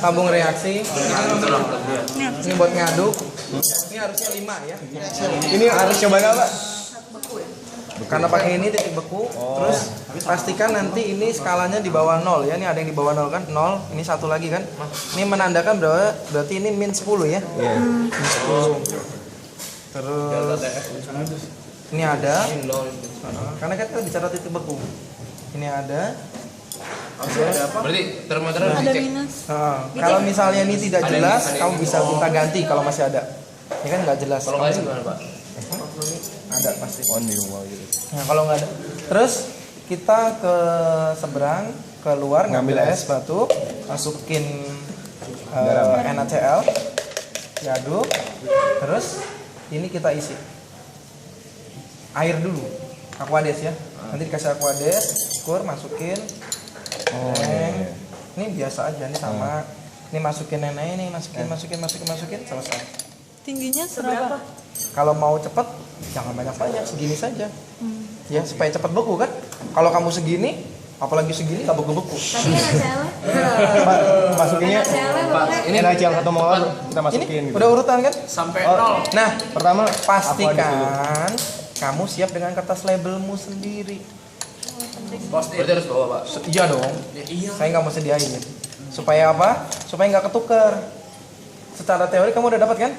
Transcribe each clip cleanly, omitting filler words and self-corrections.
tabung reaksi. Ini buat ngaduk. Ini harusnya 5 ya. Ini harus cobain apa? Karena pakai ini titik beku. Terus pastikan nanti ini skalanya di bawah 0 ya. Ini ada yang di bawah 0 kan? 0. Ini satu lagi kan? Ini menandakan berarti ini min 10 ya. Iya. Min 10. Terus ini ada. Karena kita bicara titik beku. Ini ada. Berarti termometer Ada dicek. minus. Kalau misalnya ini tidak jelas, kamu bisa minta ganti kalau masih ada. Ini kan nggak jelas. Kalau nggak sih gimana Pak? Ada pasti. On di rumah gitu. Nah, kalau nggak ada. Terus kita ke seberang, keluar ngambil es batu, masukin NaCl, diaduk, terus ini kita isi air dulu, aquades ya. Nanti dikasih aquades, ukur, masukin. Ini biasa aja, ini sama. Ini masukin ini, masukin, selesai. Tingginya seberapa? Kalau mau cepet, jangan banyak-banyak, segini saja. Ya, supaya cepet beku kan. Kalau kamu segini, apalagi segini nggak beku-beku. Tapi NaCl Masukinnya Ini NaCl 1 mol kita Ini masukin gitu. udah urutan kan? sampai Oh. 0. Nah, Pertama pastikan kamu siap dengan kertas labelmu sendiri. Berarti harus bawa Pak. Iya dong. Iya. Saya nggak mau sediain. Supaya apa? Supaya nggak ketuker. Secara teori kamu udah dapat kan?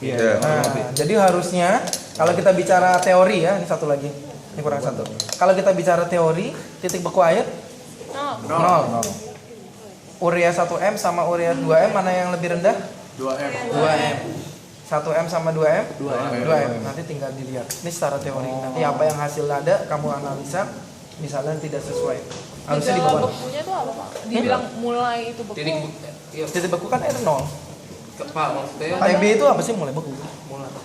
Iya. Nah, jadi harusnya kalau kita bicara teori ya, ini satu lagi. Ini kurang satu. Kalau kita bicara teori, titik beku air 0. Urea 1M sama urea 2M mana yang lebih rendah? 2M. 2M. 1M sama 2M? 2M. Nanti tinggal dilihat. Ini secara teori. Nanti apa yang hasil ada kamu analisa, misalnya tidak sesuai. Harusnya di Gejala bawah. bekunya itu apa Pak? Dibilang mulai itu beku. Titik iya Titik beku kan air 0. Pak maksudnya TB itu apa sih mulai beku?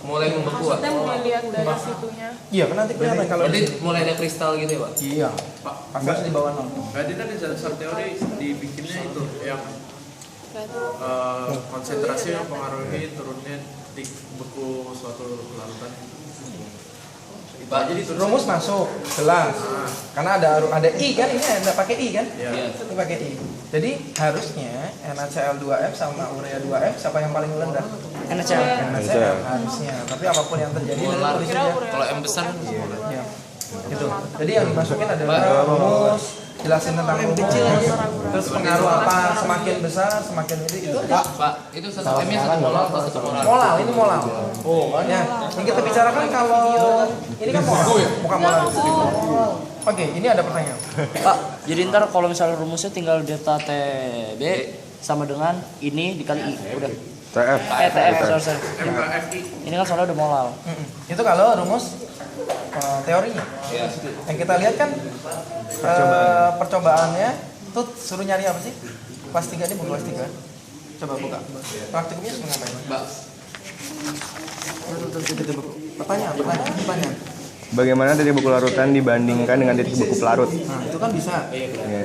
mulai membeku Pak. Maksudnya mulai lihat dari situnya. Iya kan nanti kelihatan kalau Berarti di sini. mulai ada kristal gitu ya Pak? Iya. Pak, Harus di bawah 0. berarti tadi dasar teori dibikinnya itu yang konsentrasi yang mempengaruhi turunnya titik beku suatu larutan. Pak, Jadi Rumus masuk, jelas. Karena ada I kan, ini ada pakai I kan? Iya. Ini pakai I. Jadi harusnya NaCl 2F sama urea 2F siapa yang paling rendah? NaCl. NaCl harusnya. Tapi apapun yang terjadi nanti Molar. tulis aja. Kalau M besar kan Iya. Gitu. Jadi yang dimasukin adalah rumus, jelasin tentang rumus, terus pengaruh apa, semakin besar, semakin itu Pak, itu satu M-nya satu molar atau satu molar? molal, ini molal. Oh, ya. Yang kita bicarakan kalau ini kan molal, bukan molar. Oke, ini ada pertanyaan. Pak, jadi ntar kalau misalnya rumusnya tinggal delta TB sama dengan ini dikali I, udah. TF. TF, sorry. MKFI. Ini kan soalnya udah molal. Itu kalau rumus teorinya. Iya. Yang kita lihat kan percobaannya tuh suruh nyari apa sih? Kelas 3 ini bukan kelas 3. Coba buka. Praktikumnya suruh ngapain? Mbak, Pertanyaan. Bagaimana titik beku larutan dibandingkan dengan titik beku pelarut? Nah, itu kan bisa. Iya.